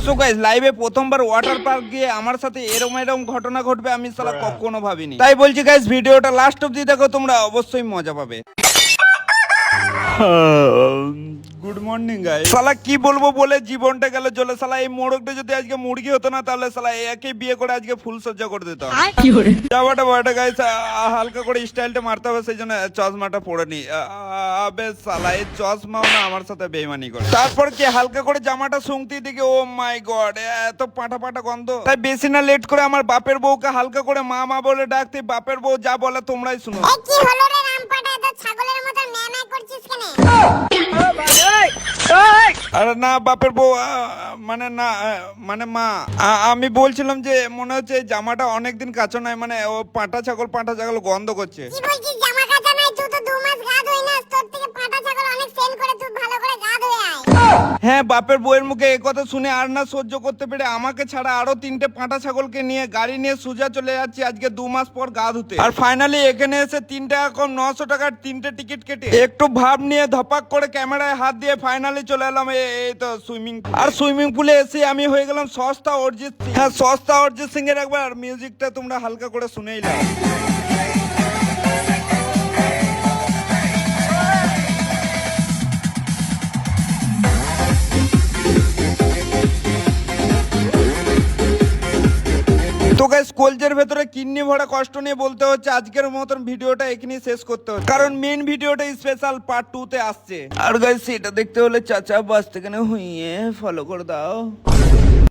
So guys লাইভে প্রথমবার water park গিয়ে আমার সাথে এরকম ঘটনা ঘটবে আমি শালা কখনো ভাবিনি। তাই বলছি গাইস ভিডিওটা লাস্ট অবধি দেখো, তোমরা অবশ্যই মজা পাবে। Good morning guys. শালা কি বলবো বলে জীবনটা গেল চলে। শালা এই মোড়কটা যদি আজকে মুরগি হতো না তাহলে শালা একে বিয়ে করে আজকে ফুল সজ্জা করে দিতাম। যাবাটা বাটা গাইস, হালকা করে স্টাইলটা মারতে হবে, সেই জন্য চশমাটা পরে নি। আবে শালা এই চশমাও না আমার সাথে বেইমানি করে। তারপর কি হালকা করে জামাটা শুংতি দিকে, ও মাই গড এত পাটা পাটা গন্ধ। তাই বেশি না লেট করে আমার বাপের বউকে হালকা করে মা মা বলে ডাকতে, বাপের বউ যা বলে তোমরাই শুনো। কি হলো রে রামপাটা, এত ছাগলের মতো ম্যামা করছিস কেন? আরে না বাপের বউ, মানে না মানে মা, আমি বলছিলাম যে মনে হচ্ছে এই জামাটা অনেকদিন কাচো নাই, মানে ও পাঁটা ছাগল গন্ধ করছে। কি বলছিস? জামা কাচা নাই? তুই তো 2 মাস গা ধুই না, তোর থেকে পাটা ছাগল অনেক সেন্ট করে, তুই ভালো করে গা ধুয়ে আয়। হ্যাঁ, বাপের বউয়ের মুখে এই কথা শুনে আর না সহ্য করতে পেরে আমাকে ছাড়া আরো 3টে পাঁটা ছাগলকে নিয়ে গাড়ি নিয়ে সোজা চলে যাচ্ছি আজকে 2 মাস পর গা ধুতে। আর ফাইনালি এখানে এসে 3 টাকা কম 900 টাকার 3টে টিকিট কেটে একটু ভাব নিয়ে ধপাক করে ক্যামেরায় হাত দিয়ে ফাইনালি চলে এলাম এই তো সুইমিং পুল। আর সুইমিং পুলে এসে আমি হয়ে গেলাম সস্তা অরিজিৎ সিং। হ্যাঁ, সস্তা অরিজিৎ সিং এর একবার মিউজিকটা তোমরা হালকা করে শুনেই নাও। তো গাইস কলজের ভেতরে কিডনি ভরা কষ্ট নিয়ে বলতে হচ্ছে আজকের মতন ভিডিওটা এখানেই শেষ করতে হচ্ছে, কারণ মেন ভিডিওটা স্পেশাল পার্ট 2 তে আসছে। আর গাইস এটা দেখতে হলে চাচা বাস থেকে হুইয়ে ফলো করে দাও।